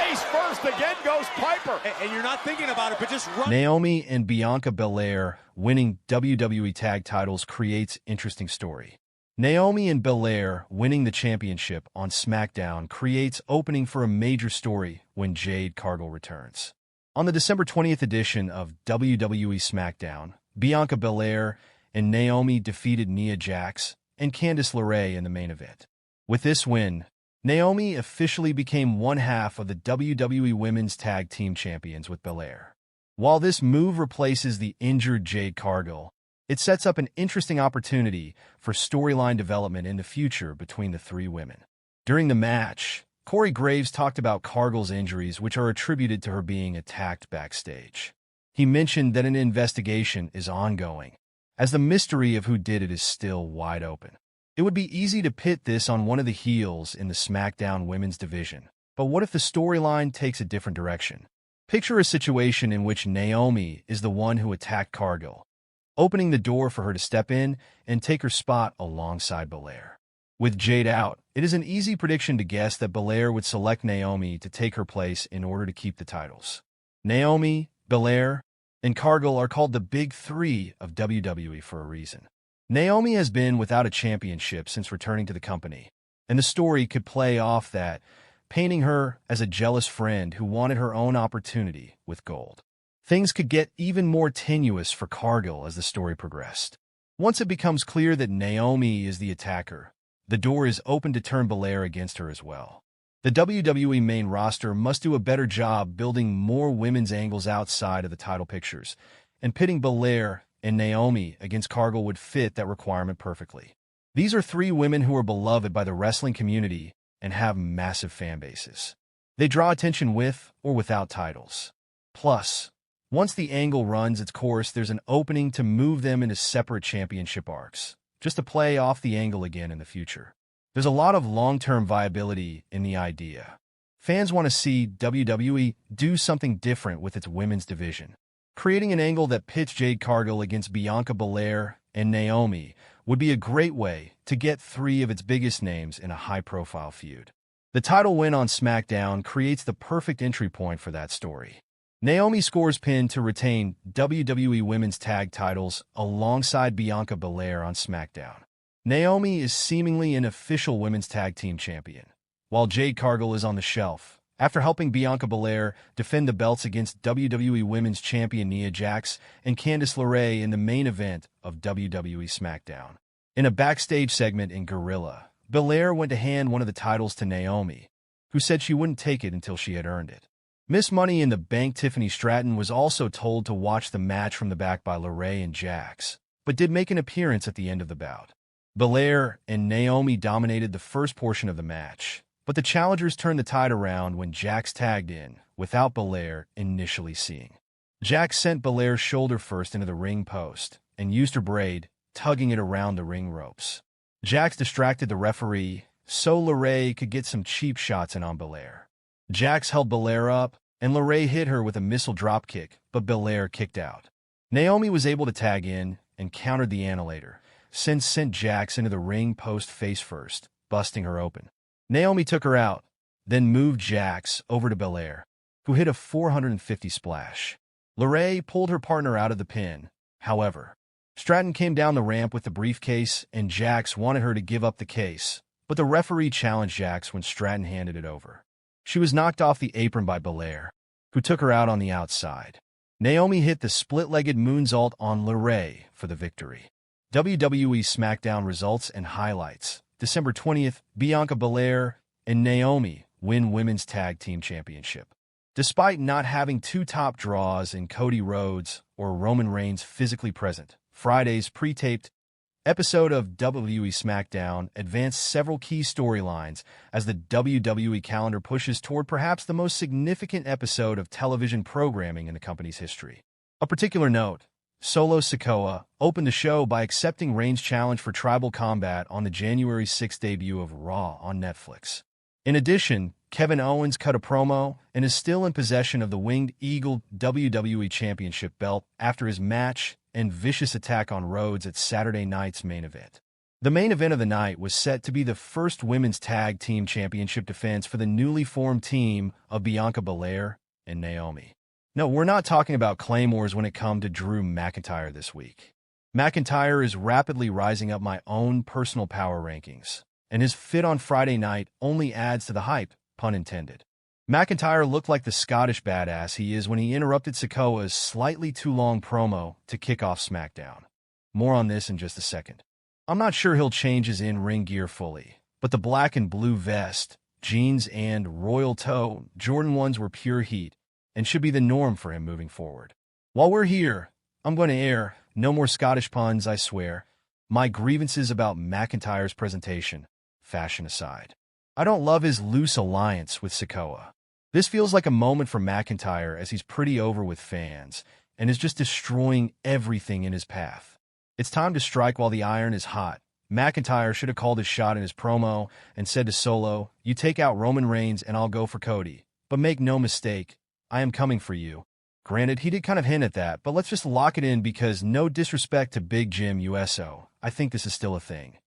Face first, again goes Piper. And you're not thinking about it, but just run. Naomi and Bianca Belair winning WWE tag titles creates interesting story. Naomi and Belair winning the championship on SmackDown creates opening for a major story when Jade Cargill returns. On the December 20th edition of WWE SmackDown, Bianca Belair and Naomi defeated Nia Jax and Candice LeRae in the main event. With this win, Naomi officially became one half of the WWE Women's Tag Team Champions with Belair. While this move replaces the injured Jade Cargill, it sets up an interesting opportunity for storyline development in the future between the three women. During the match, Corey Graves talked about Cargill's injuries, which are attributed to her being attacked backstage. He mentioned that an investigation is ongoing, as the mystery of who did it is still wide open. It would be easy to pit this on one of the heels in the SmackDown women's division, but what if the storyline takes a different direction? Picture a situation in which Naomi is the one who attacked Cargill, opening the door for her to step in and take her spot alongside Belair. With Jade out, it is an easy prediction to guess that Belair would select Naomi to take her place in order to keep the titles. Naomi, Belair, and Cargill are called the Big Three of WWE for a reason. Naomi has been without a championship since returning to the company, and the story could play off that, painting her as a jealous friend who wanted her own opportunity with gold. Things could get even more tenuous for Cargill as the story progressed. Once it becomes clear that Naomi is the attacker, the door is open to turn Belair against her as well. The WWE main roster must do a better job building more women's angles outside of the title pictures, and pitting Belair and Naomi against Cargill would fit that requirement perfectly. These are three women who are beloved by the wrestling community and have massive fan bases. They draw attention with or without titles. Plus, once the angle runs its course, there's an opening to move them into separate championship arcs, just to play off the angle again in the future. There's a lot of long-term viability in the idea. Fans want to see WWE do something different with its women's division. Creating an angle that pits Jade Cargill against Bianca Belair and Naomi would be a great way to get three of its biggest names in a high-profile feud. The title win on SmackDown creates the perfect entry point for that story. Naomi scores pin to retain WWE Women's Tag titles alongside Bianca Belair on SmackDown. Naomi is seemingly an official Women's Tag Team Champion, while Jade Cargill is on the shelf, after helping Bianca Belair defend the belts against WWE Women's Champion Nia Jax and Candice LeRae in the main event of WWE SmackDown. In a backstage segment in Gorilla, Belair went to hand one of the titles to Naomi, who said she wouldn't take it until she had earned it. Miss Money in the Bank Tiffany Stratton was also told to watch the match from the back by LeRae and Jax, but did make an appearance at the end of the bout. Belair and Naomi dominated the first portion of the match, but the challengers turned the tide around when Jax tagged in, without Belair initially seeing. Jax sent Belair's shoulder first into the ring post and used her braid, tugging it around the ring ropes. Jax distracted the referee so LeRae could get some cheap shots in on Belair. Jax held Belair up, and LeRae hit her with a missile dropkick, but Belair kicked out. Naomi was able to tag in and countered the annihilator, sent Jax into the ring post face first, busting her open. Naomi took her out, then moved Jax over to Belair, who hit a 450 splash. LeRae pulled her partner out of the pin. However, Stratton came down the ramp with the briefcase, and Jax wanted her to give up the case, but the referee challenged Jax when Stratton handed it over. She was knocked off the apron by Belair, who took her out on the outside. Naomi hit the split-legged moonsault on LeRae for the victory. WWE SmackDown results and highlights. December 20th, Bianca Belair and Naomi win Women's Tag Team Championship. Despite not having two top draws in Cody Rhodes or Roman Reigns physically present, Friday's pre-taped episode of WWE SmackDown advanced several key storylines as the WWE calendar pushes toward perhaps the most significant episode of television programming in the company's history. A particular note, Solo Sikoa opened the show by accepting Reigns' challenge for Tribal Combat on the January 6th debut of Raw on Netflix. In addition, Kevin Owens cut a promo and is still in possession of the Winged Eagle WWE Championship belt after his match and vicious attack on Rhodes at Saturday night's main event. The main event of the night was set to be the first Women's Tag Team Championship defense for the newly formed team of Bianca Belair and Naomi. No, we're not talking about claymores when it comes to Drew McIntyre this week. McIntyre is rapidly rising up my own personal power rankings, and his fit on Friday night only adds to the hype, pun intended. McIntyre looked like the Scottish badass he is when he interrupted Sikoa's slightly too long promo to kick off SmackDown. More on this in just a second. I'm not sure he'll change his in-ring gear fully, but the black and blue vest, jeans, and royal toe Jordan 1s were pure heat and should be the norm for him moving forward. While we're here, I'm going to air no more Scottish puns, I swear. My grievances about McIntyre's presentation, fashion aside. I don't love his loose alliance with Sikoa. This feels like a moment for McIntyre as he's pretty over with fans and is just destroying everything in his path. It's time to strike while the iron is hot. McIntyre should have called his shot in his promo and said to Solo, "You take out Roman Reigns and I'll go for Cody. But make no mistake, I am coming for you." Granted, he did kind of hint at that, but let's just lock it in because no disrespect to Big Jim USO, I think this is still a thing.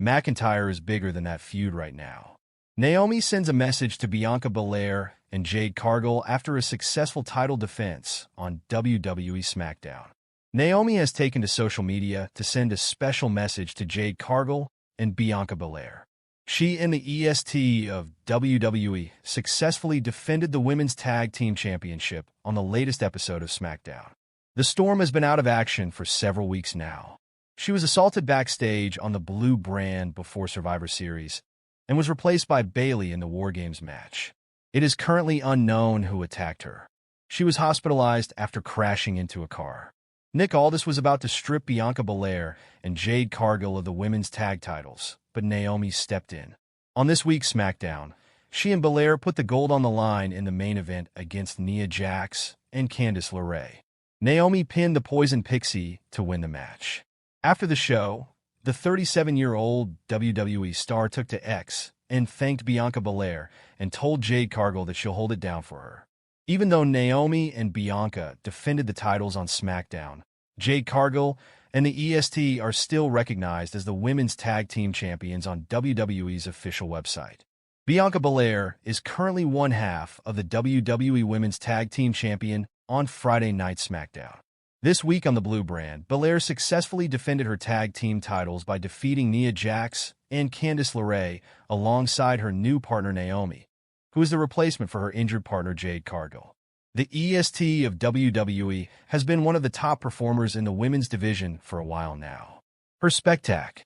McIntyre is bigger than that feud right now. Naomi sends a message to Bianca Belair and Jade Cargill after a successful title defense on WWE SmackDown. Naomi has taken to social media to send a special message to Jade Cargill and Bianca Belair. She and the EST of WWE successfully defended the Women's Tag Team Championship on the latest episode of SmackDown. The Storm has been out of action for several weeks now. She was assaulted backstage on the Blue brand before Survivor Series and was replaced by Bayley in the War Games match. It is currently unknown who attacked her. She was hospitalized after crashing into a car. Nick Aldis was about to strip Bianca Belair and Jade Cargill of the women's tag titles, but Naomi stepped in. On this week's SmackDown, she and Belair put the gold on the line in the main event against Nia Jax and Candice LeRae. Naomi pinned the Poison Pixie to win the match. After the show, the 37-year-old WWE star took to X and thanked Bianca Belair and told Jade Cargill that she'll hold it down for her. Even though Naomi and Bianca defended the titles on SmackDown, Jade Cargill and the EST are still recognized as the Women's Tag Team Champions on WWE's official website. Bianca Belair is currently one half of the WWE Women's Tag Team Champion on Friday Night SmackDown. This week on the Blue brand, Belair successfully defended her tag team titles by defeating Nia Jax and Candice LeRae alongside her new partner Naomi, who is the replacement for her injured partner Jade Cargill. The EST of WWE has been one of the top performers in the women's division for a while now. Her spectac,